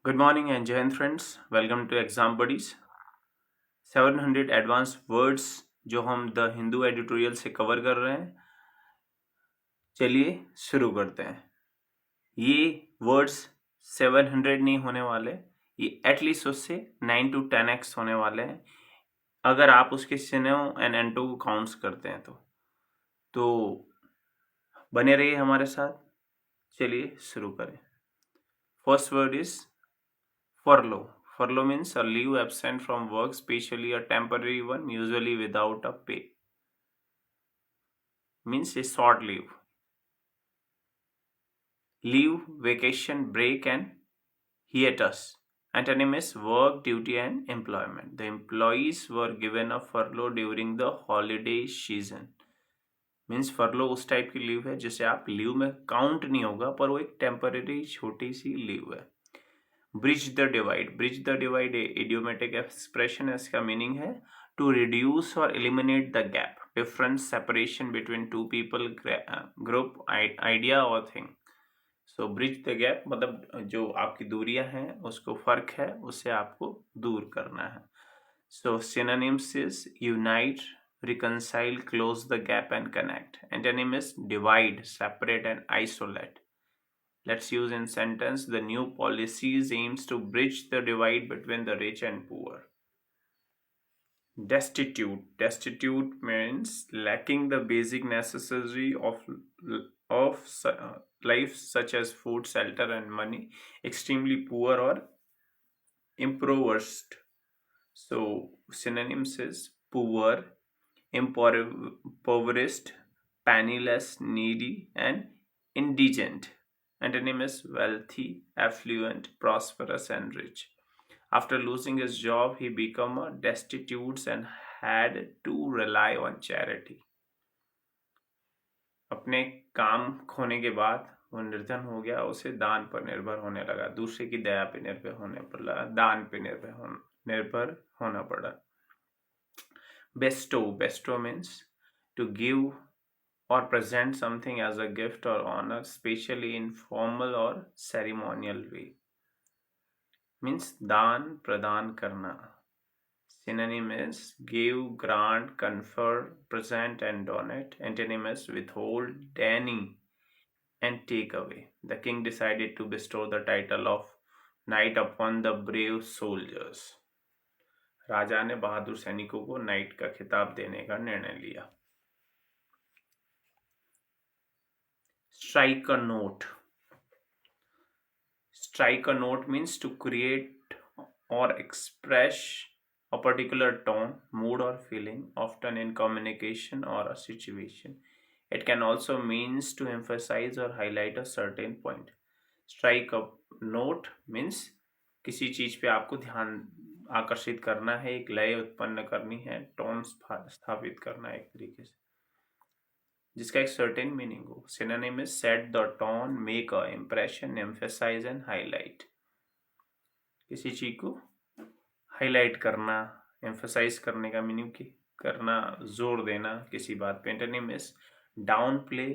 Good morning and Jai Hind friends. Welcome to Exam Buddies. 700 advance words जो हम the Hindu editorial से cover कर रहे हैं। चलिए शुरू करते हैं। ये वर्ड्स 700 नहीं होने वाले, ये एटलीस्ट उससे 9 to 10x होने वाले हैं अगर आप उसके सिनो एंड एंटो को काउंट्स करते हैं तो बने रहिए हमारे साथ। चलिए शुरू करें। First word is furlough. Furlough means a leave absent from work, especially a temporary one, usually without a pay. Means a short leave. Leave, vacation, break, and hiatus. Antonym is work, duty, and employment. The employees were given a furlough during the holiday season. Means furlough उस type की leave है जिसे आप leave में count नहीं होगा, पर वो एक टेम्पररी छोटी सी लीव है। Bridge the divide. Bridge the divide idiomatic expression है। इसका मीनिंग है टू रिड्यूस और eliminate the gap, difference, separation between two people, group, idea और thing. So bridge the gap मतलब जो आपकी दूरियां हैं, उसको फर्क है, उससे आपको दूर करना है। So synonyms is unite, reconcile, close the gap, and connect. Antonym is divide, separate, and isolate. Let's use in sentence: the new policies aims to bridge the divide between the rich and poor. Destitute. Destitute means lacking the basic necessary of life, such as food, shelter, and money. Extremely poor or impoverished. So synonyms is poor, impoverished, penniless, needy, and indigent. Antonym is wealthy, affluent, prosperous, and rich. After losing his job, he became a destitute and had to rely on charity. अपने काम खोने के बाद वो निर्धन हो गया, उसे दान पर निर्भर होने लगा, दूसरे की दया पे निर्भर होने पड़ा, दान पे निर्भर होना पड़ा। Bestow. Bestow means to give or present something as a gift or honor, especially in formal or ceremonial way. Means दान प्रदान करना. Synonym is give, grant, confer, present, and donate. Antonym is withhold, deny, and take away. The king decided to bestow the title of knight upon the brave soldiers. राजा ने बहादुर सैनिकों को night का खिताब देने का निर्णय लिया। Strike a note. Strike a note means to create or express a particular tone, mood, or feeling, often in communication or a situation. It can also means to emphasize or highlight a certain point. Strike a note means किसी चीज पे आपको ध्यान आकर्षित करना है, एक लय उत्पन्न करनी है, टोन स्थापित करना है एक तरीके से, जिसका एक सर्टेन मीनिंग हो। Synonym is set the tone, make a impression, emphasise and highlight. किसी चीज को हाईलाइट करना, एम्फेसाइज करने का मीनिंग की करना, जोर देना किसी बात पे। Antonym is down play,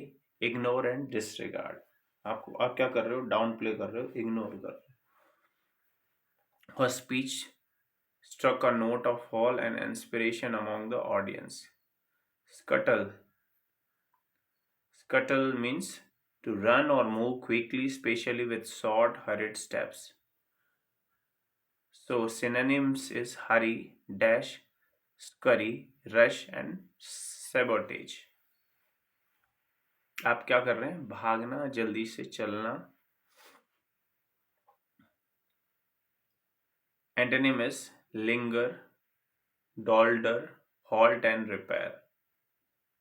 ignore and disregard. आप क्या कर रहे हो? डाउन प्ले कर रहे हो, इग्नोर कर रहे हो। हर speech struck a note of awe and inspiration among the audience. Scuttle. Scuttle means to run or move quickly, especially with short, hurried steps. So synonyms is hurry, dash, scurry, rush, and sabotage. आप क्या कर रहे हैं? भागना, जल्दी से चलना। Antonym is linger, dawdle, halt, and repair.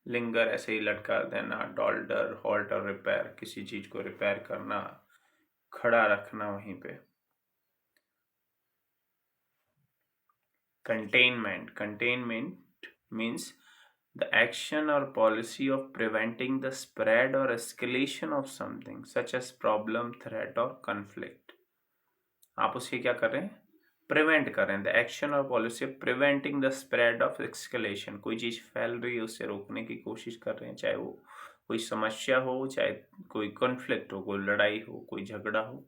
Linger ऐसे ही लटका देना, डॉल्डर, हॉल्ट और रिपेयर, किसी चीज को रिपेयर करना, खड़ा रखना वहीं पे। Containment. Containment means the action और policy of preventing the spread और escalation of something such as problem, threat और कॉन्फ्लिक्ट। आप उसके क्या कर रहे हैं? प्रिवेंट कर रहे हैं। द एक्शन और policy of preventing the spread of escalation, कोई चीज फैल रही है उससे रोकने की कोशिश कर रहे हैं, चाहे वो कोई समस्या हो, चाहे कोई कॉन्फ्लिक्ट हो, कोई लड़ाई हो, कोई झगड़ा हो।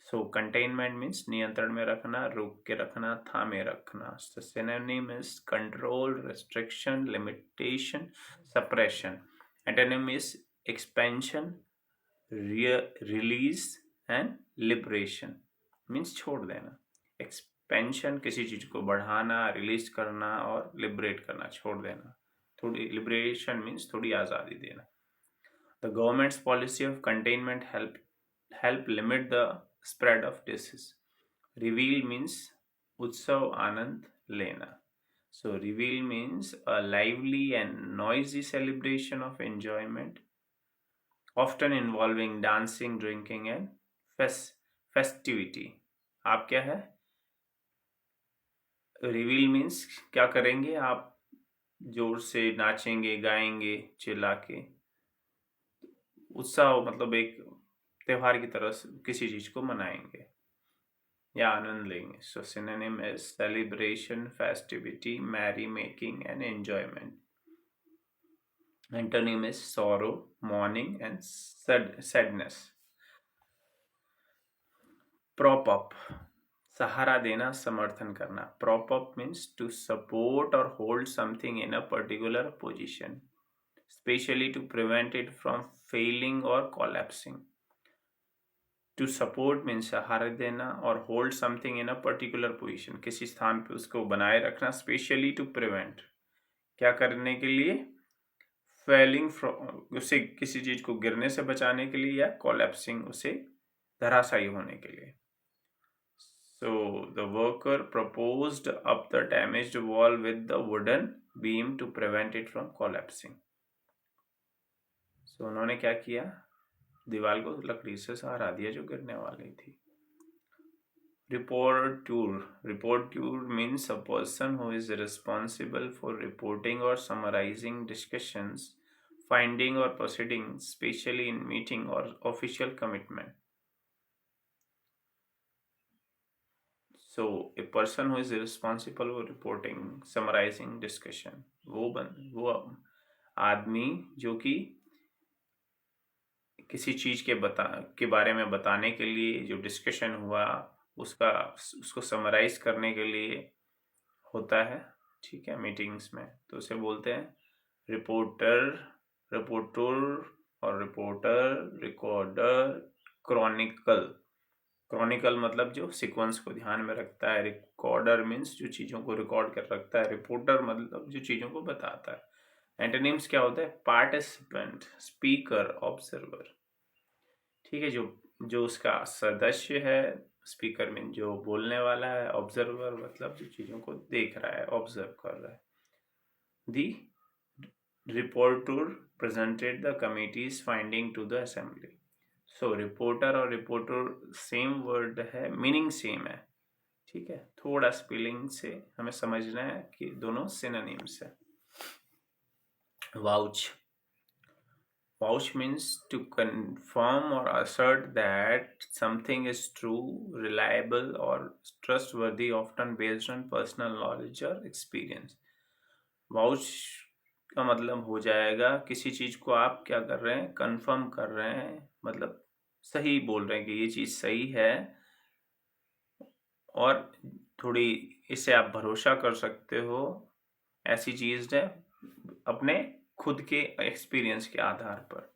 सो कंटेनमेंट मीन्स नियंत्रण में रखना, रोक के रखना, थामे रखना. So synonym is control, restriction, limitation, suppression. Antonym is expansion, release and liberation. Means छोड़ देना. एक्सपेंशन किसी चीज को बढ़ाना, रिलीज करना, और लिबरेट करना, छोड़ देना. थोड़ी लिबरेशन मीन्स थोड़ी आज़ादी देना. The government's policy of containment help limit the spread of disease. Reveal means utsav anand lena. So reveal means a lively and noisy celebration of enjoyment, often involving dancing, drinking and festivity. आप क्या है? Reveal means क्या करेंगे आप? जोर से नाचेंगे, गाएंगे, चिल्ला के. उत्साह मतलब एक त्योहार की तरह किसी चीज को मनाएंगे या आनंद लेंगे. So synonym is celebration, festivity, merry making and enjoyment. Antonym is sorrow, mourning and sadness. Prop up, सहारा देना, समर्थन करना. Prop up means to support और hold something in a particular position, specially to prevent it from falling और collapsing. To support means सहारा देना, और hold something in a particular position, किसी स्थान पे उसको बनाए रखना. स्पेशली टू प्रिवेंट, क्या करने के लिए? फेलिंग फ्रॉम, उसे किसी चीज को गिरने से बचाने के लिए, या कोलैप्सिंग, उसे धराशायी होने के लिए. So the worker propped up the damaged wall with the wooden beam to prevent it from collapsing. So उन्होंने क्या किया? दीवार को लकड़ी से सहारा दिया जो गिरने वाली थी. Reporteur means a person who is responsible for reporting or summarizing discussions, finding or proceedings, especially in meeting or official commitment. So a person who is responsible for reporting, summarizing discussion, वो आदमी जो कि किसी चीज के बारे में बताने के लिए, जो डिस्कशन हुआ उसको समराइज करने के लिए होता है, ठीक है, मीटिंग्स में, तो उसे बोलते हैं रिपोर्टर, रिपोर्टर और रिपोर्टर, रिकॉर्डर, क्रॉनिकल. क्रॉनिकल मतलब जो सीक्वेंस को ध्यान में रखता है. रिकॉर्डर मीन्स जो चीज़ों को रिकॉर्ड कर रखता है. रिपोर्टर मतलब जो चीज़ों को बताता है. एंटोनिम्स क्या होता है? Participant, speaker, observer. ठीक है, जो उसका सदस्य है. स्पीकर मीन जो बोलने वाला है. ऑब्जर्वर मतलब जो चीज़ों को देख रहा है, ऑब्जर्व कर रहा है. The reporter presented the committee's finding to the assembly. So reporter और रिपोर्टर सेम वर्ड है, मीनिंग सेम है. ठीक है, थोड़ा स्पेलिंग से हमें समझना है कि दोनों सिनोनिम्स है. Vouch. Vouch means to confirm or assert that something is true, reliable, or trustworthy, often based on personal knowledge or experience. Vouch का मतलब हो जाएगा किसी चीज को आप क्या कर रहे हैं? कंफर्म कर रहे हैं, मतलब सही बोल रहे हैं कि ये चीज सही है, और थोड़ी इसे आप भरोसा कर सकते हो, ऐसी चीज है, अपने खुद के एक्सपीरियंस के आधार पर.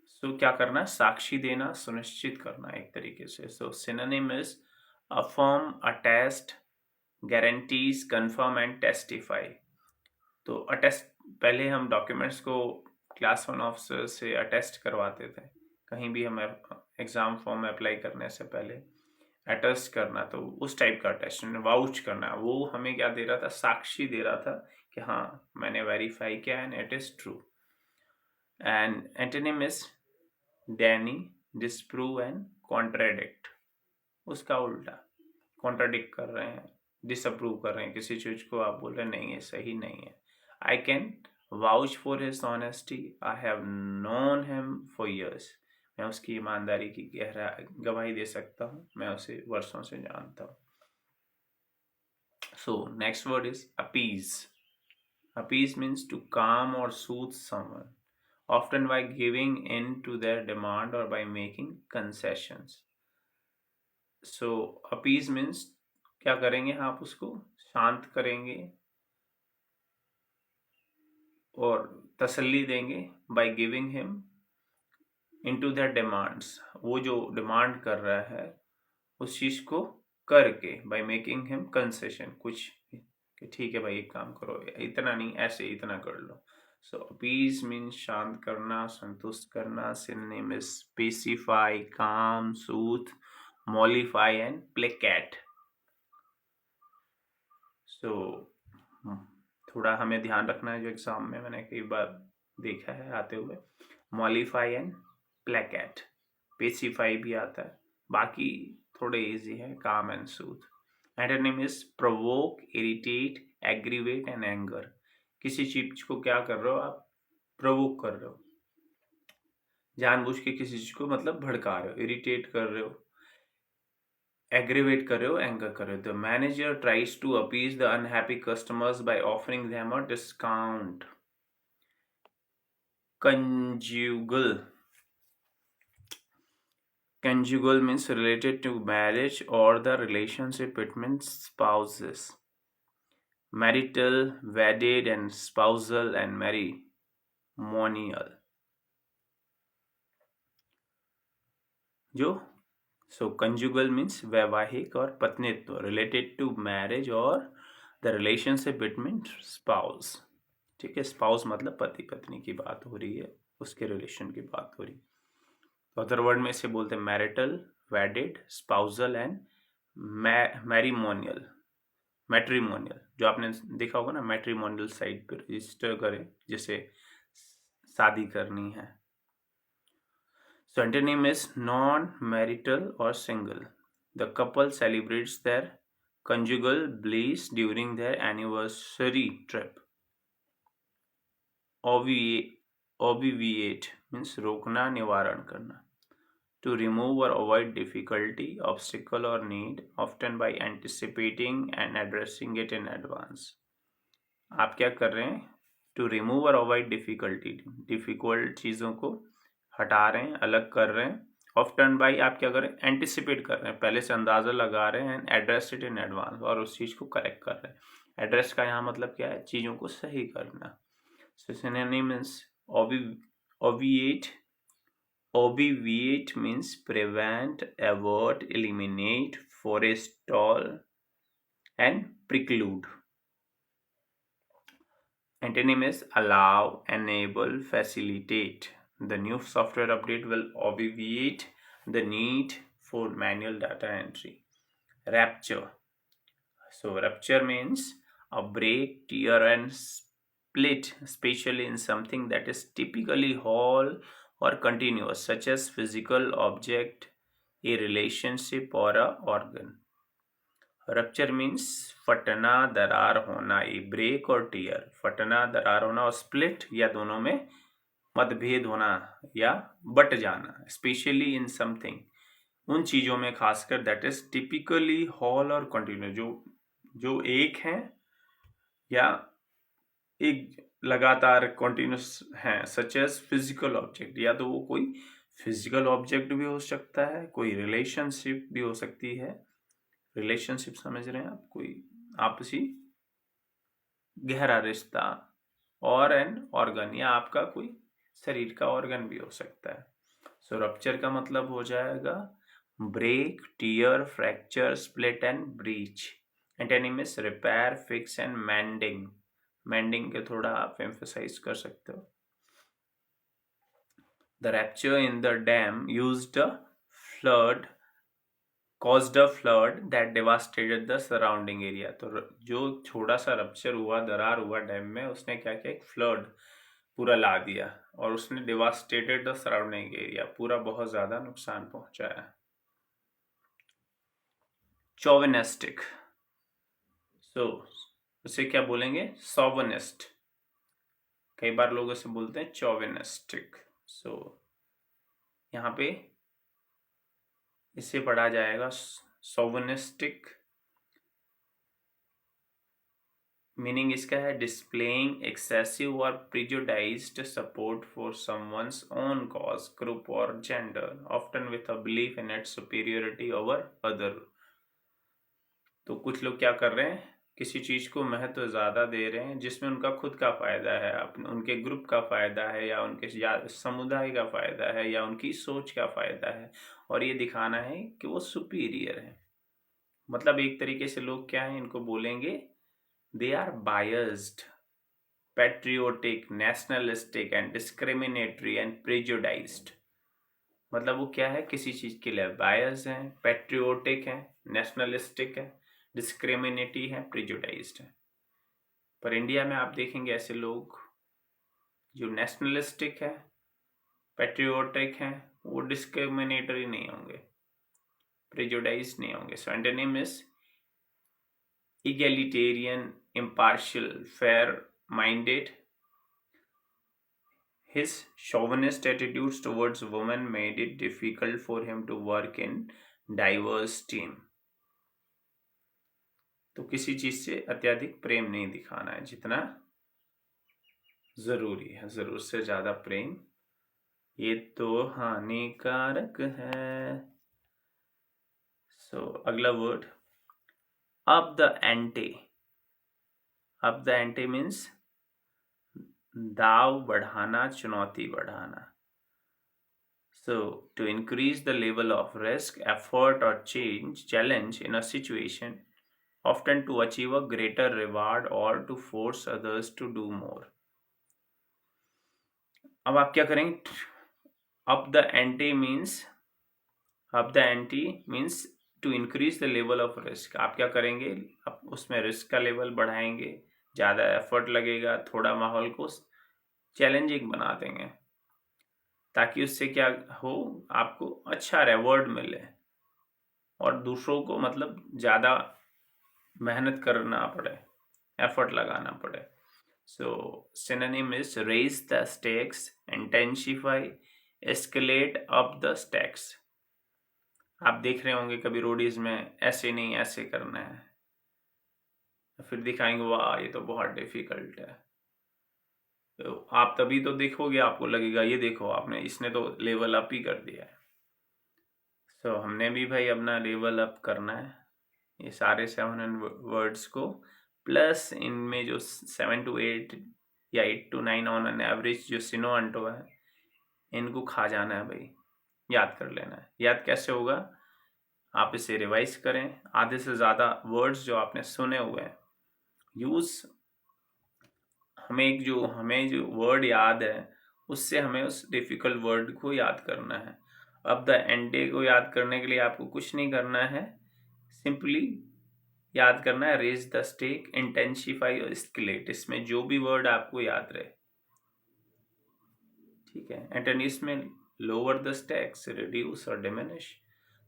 सो क्या करना? साक्षी देना, सुनिश्चित करना एक तरीके से. So synonym is affirm, attest, guarantees, confirm and testify. तो अटेस्ट, पहले हम डॉक्यूमेंट्स को क्लास 1 ऑफिसर से अटेस्ट करवाते थे. कहीं भी हम एग्जाम फॉर्म अप्लाई करने से पहले अटेस्ट करना, तो उस टाइप का अटेस्ट. वाउच करना, वो हमें क्या दे रहा था? साक्षी दे रहा था कि हाँ मैंने वेरीफाई किया and it is true. And antonym is deny, disprove and contradict. उसका उल्टा, कॉन्ट्राडिक्ट कर रहे हैं, डिसअप्रूव कर रहे हैं किसी चीज को, आप बोल रहे हैं नहीं है, सही नहीं है. I can vouch for his honesty, I have known him for years. मैं उसकी ईमानदारी की गवाही दे सकता हूँ, मैं उसे वर्षों से जानता हूँ. So next word is appease. Appease means to calm or soothe someone, often by giving in to their demand or by making concessions. So appease means क्या करेंगे आप उसको शांत करेंगे और तसल्ली देंगे by giving him into the demands, वो जो डिमांड कर रहा है उस चीज को करके, बाय मेकिंग हिम कंसेशन, कुछ कि ठीक है भाई एक काम करो, इतना नहीं ऐसे इतना कर लो। सो अपीज मीन्स शांत करना, संतुष्ट करना। सिनोनिम इज स्पेसिफाई, काम, सूथ, मॉलिफाई एंड प्लेकेट। सो थोड़ा हमें ध्यान रखना है जो एग्जाम में मैंने कई बार देखा है आते हुए, मॉलिफाई एंड प्लेकेट। पेसिफाई भी आता है, बाकी थोड़े इजी है, काम and soothe. Antonym is provoke, irritate, aggravate and anger. किसी चीज को क्या कर रहे हो आप, प्रोवोक कर रहे हो, जानबूझ के किसी चीज को मतलब भड़का रहे हो, इरिटेट कर रहे हो, एग्रीवेट कर रहे हो, एंगर कर रहे हो। The manager tries to appease the unhappy customers by offering them a discount. Conjugal, conjugal means related to marriage or the relationship between spouses. Marital, wedded and spousal and matrimonial. जो सो conjugal means वैवाहिक और पत्नीत्व, related to marriage और the relationship between spouse. ठीक है, spouse मतलब पति पत्नी की बात हो रही है, उसके रिलेशन की बात हो रही है। तो अदर वर्ड में इसे बोलते हैं marital, wedded, spousal and matrimonial. Matrimonial जो आपने देखा होगा ना, मैट्रिमोनियल साइट पर रजिस्टर करें जिसे शादी करनी है। So antonym is non-marital or single. The couple celebrates their conjugal bliss during their anniversary trip. Obviate means रोकना, निवारण करना. To remove or avoid difficulty, obstacle or need, often by anticipating and addressing it in advance. आप क्या कर रहे हैं, to remove और avoid difficulty, difficult चीज़ों को हटा रहे हैं, अलग कर रहे हैं। ऑफ्टन बाई आप क्या कर रहे हैं, एंटिसिपेट कर रहे हैं, पहले से अंदाज़ा लगा रहे हैं, and address it in advance, और उस चीज़ को करेक्ट कर रहे हैं। एड्रेस का यहाँ मतलब क्या है, चीज़ों को सही करना। Synonym means obviate. Obviate means prevent, avert, eliminate, forestall and preclude. Antonym is allow, enable, facilitate. The new software update will obviate the need for manual data entry. Rupture. So rupture means a break, tear and split, especially in something that is typically whole or continuous, such as physical object, a relationship or a organ. Rupture means फटना, दरार होना, ए break और tier, फटना, दरार होना और split या दोनों में मतभेद होना या बट जाना। स्पेशली इन समथिंग, उन चीज़ों में खासकर, दैट इज टिपिकली हॉल और कंटिन्यू, जो एक है या एक लगातार कंटिन्यूस हैं, सच एज फिजिकल ऑब्जेक्ट, या तो वो कोई फिजिकल ऑब्जेक्ट भी हो सकता है, कोई रिलेशनशिप भी हो सकती है। रिलेशनशिप समझ रहे हैं आप, कोई आपसी गहरा रिश्ता, और एन ऑर्गन या आपका कोई शरीर का ऑर्गन भी हो सकता है। सो रप्चर का मतलब हो जाएगा break, tear, fracture, split and breach. Antonym is repair, fix and mending. Mending के थोड़ा आप एम्फसाइज कर सकते हो। The rupture in the dam used a flood caused a flood that devastated the surrounding area। तो जो छोटा सा रप्चर हुआ, दरार हुआ डैम में, उसने क्या किया, एक फ्लड पूरा ला दिया और उसने डिवास्टेटेड द सराउंडिंग एरिया, पूरा बहुत ज्यादा नुकसान पहुंचाया। चौविनिस्टिक, सो उसे क्या बोलेंगे, सोवनिस्ट। कई बार लोग इसे बोलते हैं चौविनिस्टिक। सो यहाँ पे इसे पढ़ा जाएगा सोवनिस्टिक। मीनिंग इसका है डिस्प्लेइंग एक्सेसिव और prejudiced support for someone's own cause, group और gender, often with a belief in its superiority over other. तो कुछ लोग क्या कर रहे हैं, किसी चीज को महत्व ज्यादा दे रहे हैं जिसमें उनका खुद का फायदा है, अपने उनके ग्रुप का फायदा है, या समुदाय का फायदा है, या उनकी सोच का फायदा है, और ये दिखाना है कि वो सुपीरियर है। मतलब एक तरीके से लोग क्या है, इनको बोलेंगे they are biased, patriotic, nationalistic and discriminatory and prejudiced. मतलब वो क्या है, किसी चीज के लिए बायस हैं, पेट्रियोटिक हैं, नेशनलिस्टिक है, डिस्क्रिमिनेटी है, प्रिजुडाइज्ड है। पर इंडिया में आप देखेंगे ऐसे लोग जो नेशनलिस्टिक है, पेट्रियोटिक हैं, वो डिस्क्रिमिनेटरी नहीं होंगे, प्रिजुडाइज्ड नहीं होंगे। So antonym is egalitarian, impartial, fair-minded. His chauvinist attitudes towards women made it difficult for him to work in diverse team. तो किसी चीज से अत्यधिक प्रेम नहीं दिखाना है जितना जरूरी है, जरूरत से ज्यादा प्रेम ये तो हानिकारक है। अगला word up the ante. Up the ante means दाव बढ़ाना, चुनौती बढ़ाना। So, to increase the level of risk, effort, or challenge in a situation, often to achieve a greater reward or to force others to do more. अब आप क्या करेंगे, up the ante means to increase the level of risk। आप क्या करेंगे, आप उसमें risk का लेवल बढ़ाएंगे, ज़्यादा एफर्ट लगेगा, थोड़ा माहौल को चैलेंजिंग बना देंगे ताकि उससे क्या हो, आपको अच्छा रिवॉर्ड मिले और दूसरों को मतलब ज़्यादा मेहनत करना पड़े, एफर्ट लगाना पड़े। So synonym is raise the stakes, intensify, escalate up the stakes. आप देख रहे होंगे कभी रोडीज में ऐसे नहीं ऐसे करना है, फिर दिखाएंगे वाह ये तो बहुत डिफिकल्ट है। तो आप तभी तो देखोगे, आपको लगेगा ये देखो आपने, इसने तो लेवल अप ही कर दिया है। सो हमने भी भाई अपना लेवल अप करना है, ये सारे 700 वर्ड्स को प्लस इनमें जो 7 to 8 या 8 to 9 ऑन एन एवरेज जो सिनो अंटो है, इनको खा जाना है भाई, याद कर लेना है। याद कैसे होगा, आप इसे रिवाइज करें, आधे से ज़्यादा वर्ड्स जो आपने सुने हुए हैं यूज़, हमें जो वर्ड याद है उससे हमें उस डिफिकल्ट वर्ड को याद करना है। अब द एंडे को याद करने के लिए आपको कुछ नहीं करना है, सिंपली याद करना है रेज द स्टेक, इंटेंसिफाई और एस्केलेट, इसमें जो भी वर्ड आपको याद रहे। ठीक है, एंटोनिम्स में लोअर द स्टेक्स, रिड्यूस और diminish.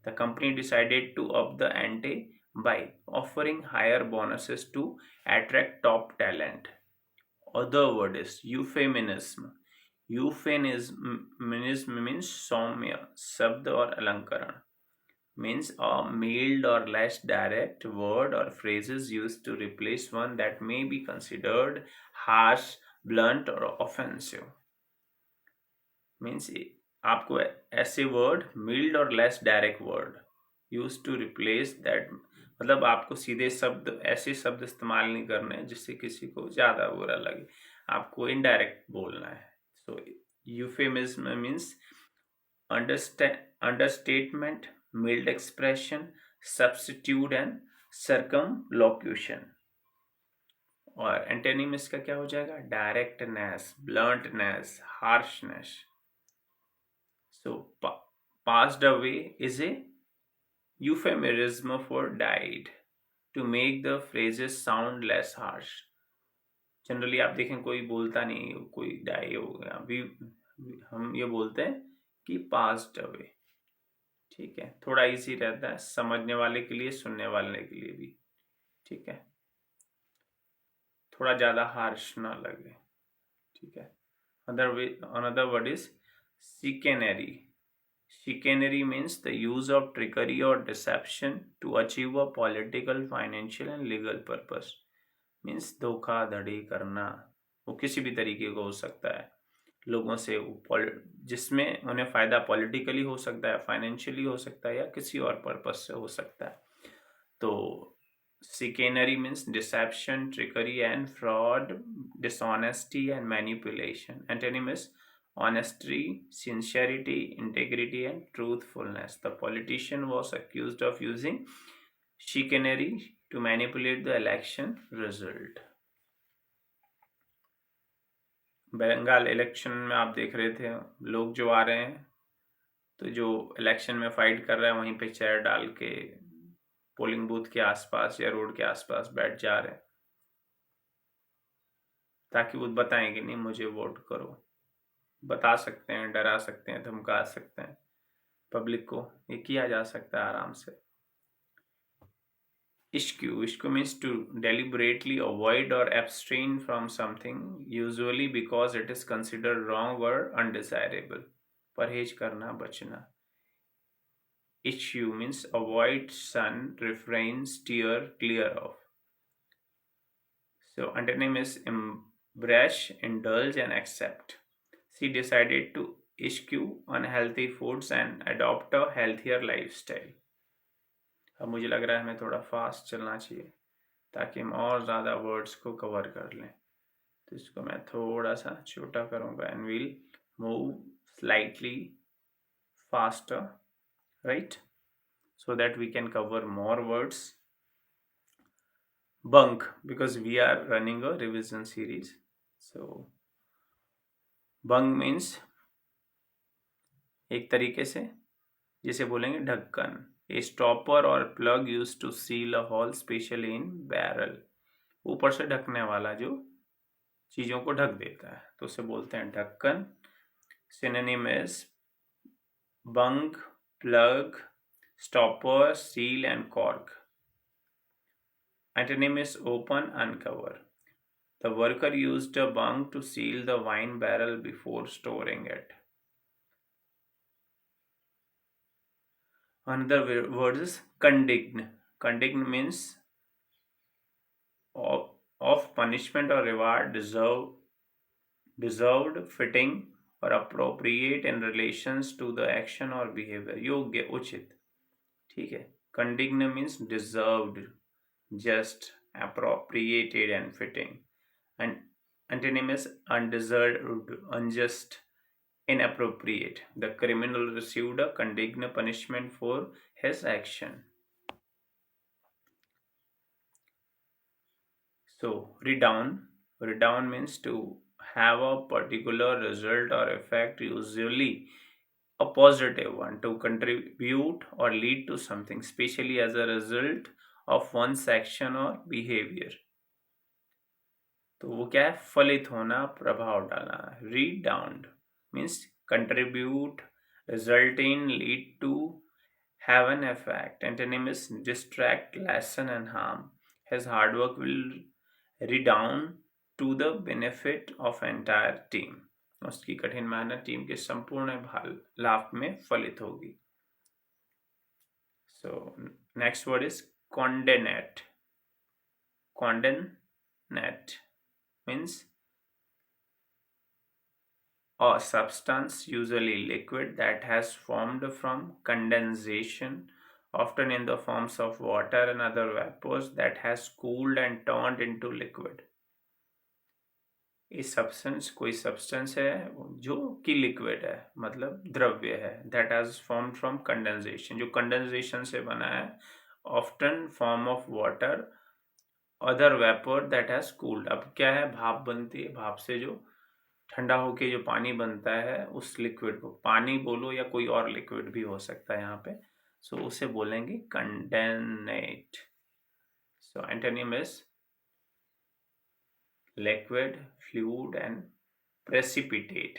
The company decided to up the ante by offering higher bonuses to attract top talent. Other word is euphemism. Euphemism means सौम्य शब्द और अलंकरण, means a mild or less direct word or phrases used to replace one that may be considered harsh, blunt or offensive. Means आपको ऐसे word, mild और less direct word use to replace that, मतलब आपको सीधे शब्द, ऐसे शब्द इस्तेमाल नहीं करने जिससे किसी को ज़्यादा बुरा लगे, आपको इनडायरेक्ट बोलना है। So euphemism means understatement, mild expression, substitute and circumlocution. और एंटोनिम इसका क्या हो जाएगा, directness, bluntness, harshness. So, passed away is a euphemism for died, to make the phrases sound less harsh. Generally आप देखें कोई बोलता नहीं कोई डाई हो गया, अभी हम ये बोलते हैं कि पास्ड अवे। ठीक है, थोड़ा इजी रहता है समझने वाले के लिए, सुनने वाले के लिए भी। ठीक है, थोड़ा ज़्यादा हार्श ना लगे। ठीक है, another word is chicanery. Chicanery means the use of trickery or deception to achieve a political, financial and legal purpose. Means धोखाधड़ी करना, वो किसी भी तरीके का हो सकता है लोगों से, जिसमें उन्हें फायदा पॉलिटिकली हो सकता है, फाइनेंशियली हो सकता है, या किसी और पर्पज से हो सकता है। तो chicanery means deception, trickery and fraud, dishonesty and manipulation. Antonym is honesty, sincerity, integrity and truthfulness. The politician was accused of using chicanery to manipulate the election result. Bengal election में आप देख रहे थे लोग जो आ रहे हैं, तो जो इलेक्शन में फाइट कर रहे हैं वहीं पे चेयर डाल के पोलिंग बूथ के आसपास या रोड के आसपास बैठ जा रहे हैं, ताकि वो बताएं कि नहीं मुझे वोट करो। बता सकते हैं, डरा सकते हैं, धमका सकते हैं पब्लिक को, ये किया जा सकता है आराम से। Ishku means to deliberately avoid or abstain from something, usually because it is considered wrong or undesirable. परहेज करना, बचना। Issue means avoid, shun, refrain, steer clear of. So antonym is embrace, indulge and accept. She decided to eschew unhealthy foods and adopt a healthier lifestyle. अब मुझे लग रहा है हमें थोड़ा फास्ट चलना चाहिए ताकि हम और ज़्यादा वर्ड्स को कवर कर लें। तो इसको मैं थोड़ा सा छोटा करूँगा and will move slightly faster, right, so that we can cover more words. Bunk, because we are running a revision series. So bunk means एक तरीके से जिसे बोलेंगे ढक्कन, ए स्टॉपर और plug use to seal a hole specially in barrel, ऊपर से ढकने वाला जो चीजों को ढक देता है, तो उसे बोलते हैं ढक्कन। Synonym is bunk, plug, stopper, seal and cork. Antonym is open, uncover. The worker used a bung to seal the wine barrel before storing it. Another word is condign. Condign means of punishment or reward deserved, fitting or appropriate in relations to the action or behavior. योग्य, उचित, ठीक है। Condign means deserved, just, appropriated and fitting. And antonym is undeserved, unjust, inappropriate. The criminal received a condign punishment for his action. So redound means to have a particular result or effect, usually a positive one, to contribute or lead to something, especially as a result of one's action or behavior. तो वो क्या है, फलित होना, प्रभाव डालना। redound means contribute, result in, lead to, have an effect. Antonym is distract, lessen and harm. His hard work will redound to the benefit of entire team. उसकी कठिन मेहनत टीम के संपूर्ण लाभ में फलित होगी। So next word is condemnate. Condemnate means a substance, usually liquid, that has formed from condensation, often in the forms of water and other vapors, that has cooled and turned into liquid. इस substance, कोई substance है जो कि liquid है, मतलब द्रव्य है, that has form from condensation, जो कंडेंसेशन से बना है, often form of water, other vapour that has cooled. अब क्या है, भाप बनती है, भाप से जो ठंडा होके जो पानी बनता है, उस लिक्विड को पानी बोलो या कोई और लिक्विड भी हो सकता है यहाँ पे, सो उसे बोलेंगे condensate. So antonym is liquid, fluid and precipitate.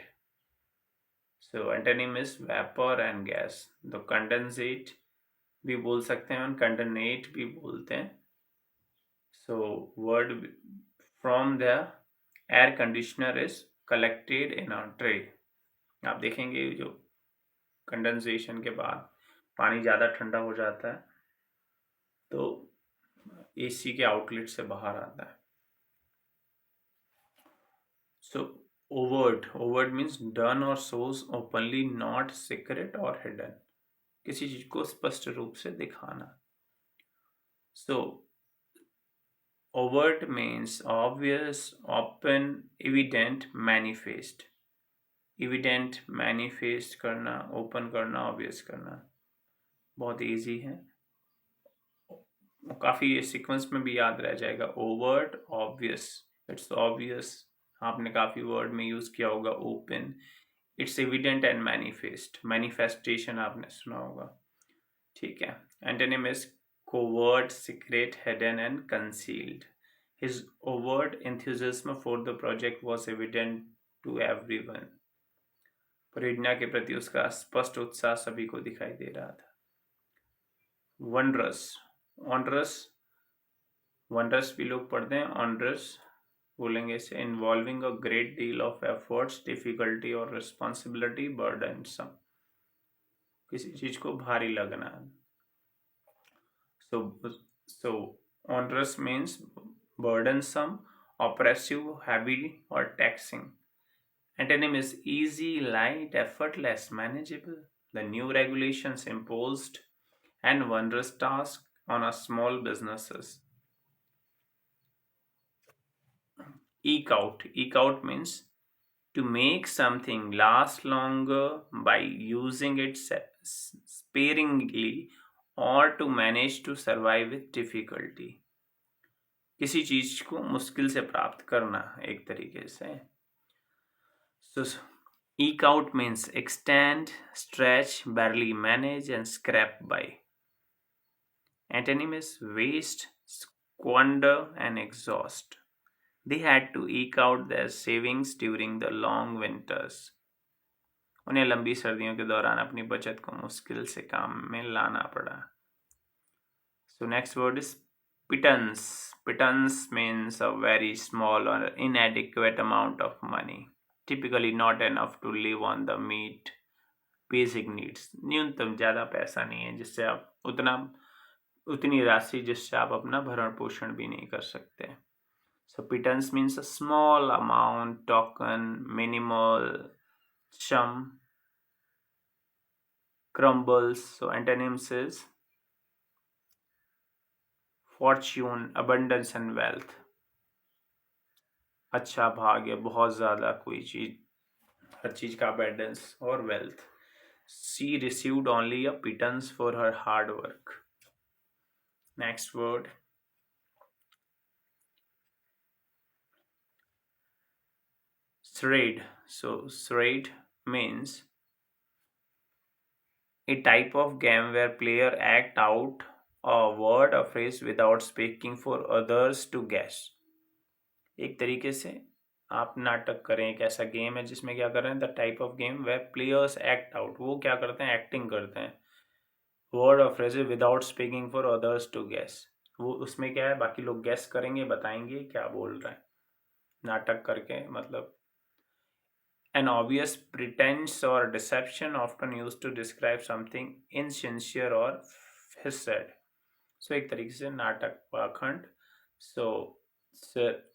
So antonym is vapor and gas. तो condensate भी बोल सकते हैं, condensate भी बोलते हैं। So word from the air conditioner is collected in a tray. आप देखेंगे जो कंडेंसेशन के बाद पानी ज़्यादा ठंडा हो जाता है तो एसी के आउटलेट से बाहर आता है, So overt means done or shows openly, not secret or hidden. किसी चीज को स्पष्ट रूप से दिखाना. So overt means obvious, open, evident, manifest. Evident, manifest करना, open करना, obvious करना, बहुत इजी है. काफी ये सीक्वेंस में भी याद रह जाएगा. ओवर्ट, ऑब्वियस, इट्स ऑब्वियस, आपने काफी वर्ड में यूज किया होगा. Open, it's evident and manifest, manifestation आपने सुना होगा. ठीक है. Antonym is covert, secret, hidden and concealed. His overt enthusiasm for the project was evident to everyone. परियोजना के प्रति उसका स्पष्ट उत्साह सभी को दिखाई दे रहा था. वंडरस, ऑनरस, वंडरस भी लोग पढ़ते हैं. ऑनरस बोलेंगे इसे. Involving a great deal of efforts, difficulty और रिस्पॉन्सिबिलिटी, बर्डनसम, किसी चीज को भारी लगना. so onerous means burdensome, oppressive, heavy or taxing. Antonym is easy, light, effortless, manageable. The new regulations imposed and wondrous task on a small businesses. Eke out means to make something last longer by using it sparingly or to manage to survive with difficulty. किसी चीज को मुश्किल से प्राप्त करना एक तरीके से. So eke out means extend, stretch, barely manage and scrape by. Antonym is waste, squander and exhaust. They had to eke out their savings during the long winters. उन्हें लंबी सर्दियों के दौरान अपनी बचत को मुश्किल से काम में लाना पड़ा. So next word is pittance. Pittance means a very small or inadequate amount of money, typically not enough to live on the meet basic needs. न्यूनतम, ज्यादा पैसा नहीं है जिससे आप उतनी राशि जिससे आप अपना भरण पोषण भी नहीं कर सकते. So pittance means a small amount, token, minimal, sum, crumbles. So antonyms is fortune, abundance and wealth. अच्छा भाग्य, बहुत ज्यादा कोई चीज, हर चीज का abundance और wealth. She received only a pittance for her hard work. Next word, charade. So charade means a type of game where player act out a word or phrase without speaking for others to guess. एक तरीके से आप नाटक करें. एक ऐसा game है जिसमें क्या कर रहे हैं, the type of game where players act out, वो क्या करते हैं, एक्टिंग करते हैं. वर्ड और phrase without speaking for others to guess, वो उसमें क्या है, बाकी लोग गेस करेंगे, बताएंगे क्या बोल रहे हैं. नाटक करके मतलब an obvious pretense or deception often used to describe something insincere or facade. So एक तरीके से नाटक, पाखंड. So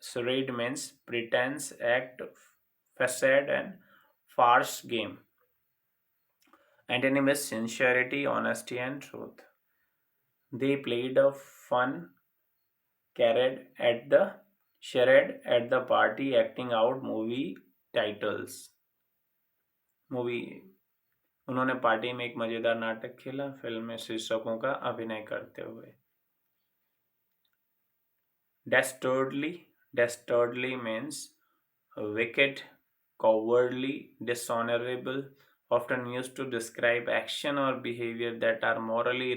charade means pretense, act, facade and farce game. Antonym is sincerity, honesty and truth. They played a fun charade at the party, acting out movie titles. उन्होंने party में एक मजेदार नाटक खेला, फिल्म में शीर्षकों का अभिनय करते हुए. Dastardly means wicked, cowardly, dishonorable, often used to describe action or behavior that are morally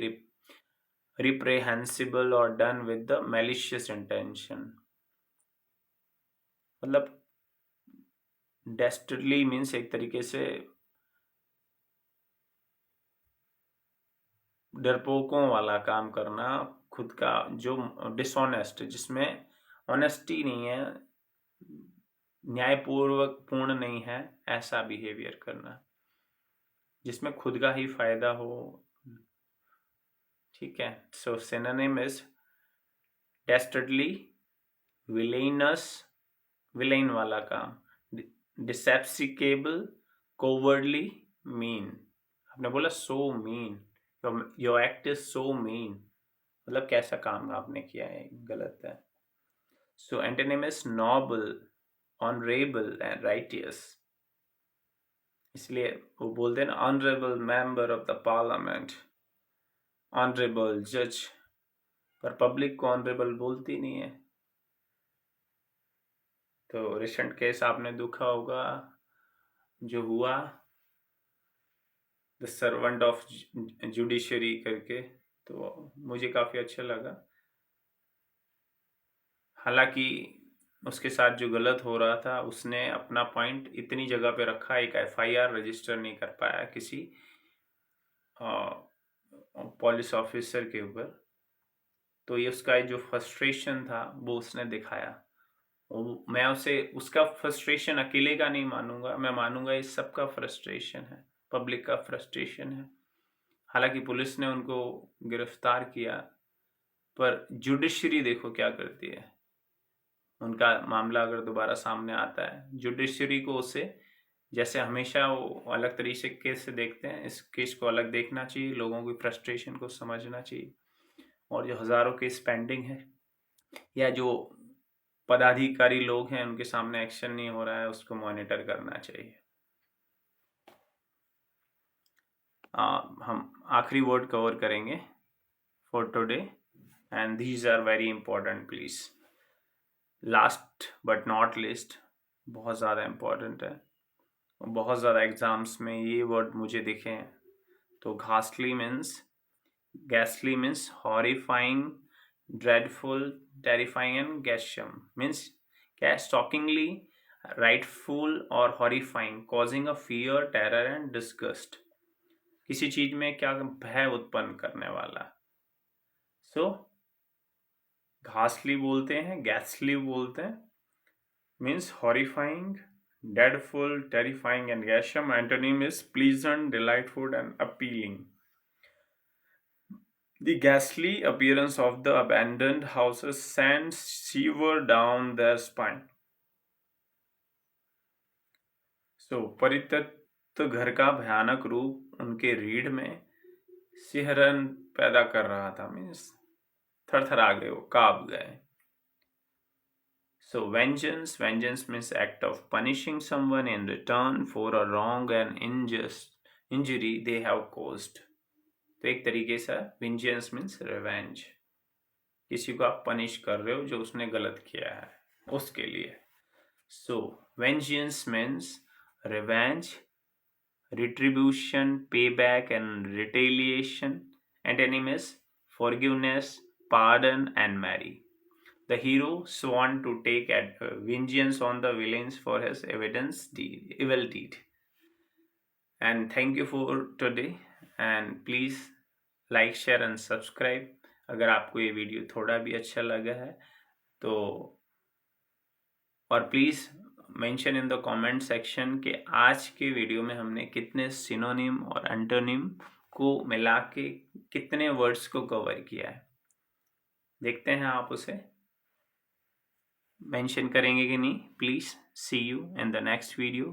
reprehensible or done with the malicious intention. मतलब dastardly means एक तरीके से डरपोकों वाला काम करना, खुद का जो डिसऑनेस्ट, जिसमें ऑनेस्टी नहीं है, न्यायपूर्वक पूर्ण नहीं है, ऐसा बिहेवियर करना जिसमें खुद का ही फायदा हो. ठीक है. So synonym is dastardly, villainous, villain वाला काम, डिसेप्सिकेबल, कोवर्डली, मीन। आपने बोला so mean, your act is so mean, मतलब कैसा काम आपने किया है, गलत है। So antonyms noble, honourable and righteous. इसलिए वो बोलते हैं ना, honourable member of the parliament, honourable जज, पर पब्लिक को ऑनरेबल बोलती नहीं है। तो रिसेंट केस आपने देखा होगा जो हुआ, द सर्वेंट ऑफ जुडिशरी करके, तो मुझे काफ़ी अच्छा लगा। हालांकि उसके साथ जो गलत हो रहा था, उसने अपना पॉइंट इतनी जगह पे रखा, एक एफआईआर रजिस्टर नहीं कर पाया किसी पुलिस ऑफिसर के ऊपर। तो ये उसका जो फ्रस्ट्रेशन था वो उसने दिखाया। मैं उसे उसका फ्रस्ट्रेशन अकेले का नहीं मानूंगा, मैं मानूंगा ये सबका फ्रस्ट्रेशन है, पब्लिक का फ्रस्ट्रेशन है। हालांकि पुलिस ने उनको गिरफ्तार किया, पर जुडिशरी देखो क्या करती है। उनका मामला अगर दोबारा सामने आता है, जुडिशरी को उसे, जैसे हमेशा वो अलग तरीके से देखते हैं, इस केस को अलग देखना चाहिए, लोगों की फ्रस्ट्रेशन को समझना चाहिए, और जो हज़ारों केस पेंडिंग है या जो पदाधिकारी लोग हैं उनके सामने एक्शन नहीं हो रहा है, उसको मॉनिटर करना चाहिए। हम आखिरी वर्ड कवर करेंगे for today, and these are very important please. Last but not least, बहुत ज़्यादा इम्पोर्टेंट है, बहुत ज़्यादा एग्जाम्स में ये वर्ड मुझे दिखे हैं। तो घासली मीन्स, गैसली means horrifying, dreadful, terrifying and गैशम मीन्स क्या, शॉकिंगली, राइटफुल और horrifying, causing a fear, terror and disgust, किसी चीज में क्या भय उत्पन्न करने वाला। सो घासली बोलते हैं, गैसली बोलते हैं, means horrifying, dreadful, terrifying and gasham. Antonym is pleasant, delightful and appealing. The ghastly appearance of the abandoned houses sends shiver down their spine. So परित्यक्त घर का भयानक रूप उनके रीढ़ में सिहरन पैदा कर रहा था, मीन्स थरथरा गए, वो कांप गए। So vengeance means act of punishing someone in return for a wrong and unjust injury they have caused. तो एक तरीके से vengeance means revenge, किसी को आप पनिश कर रहे हो जो उसने गलत किया है उसके लिए। So vengeance means revenge, retribution, payback and retaliation. Antonym is forgiveness, pardon and mercy. The hero sworn to take vengeance on the villains for his evil deed. And thank you for today. And please like, share and subscribe. अगर आपको ये video थोड़ा भी अच्छा लगा है तो, और please mention in the comment section कि आज के वीडियो में हमने कितने सिनोनिम और एंटोनिम को मिला के कितने वर्ड्स को कवर किया है। देखते हैं आप उसे मेंशन करेंगे कि नहीं। Please see you in the next video.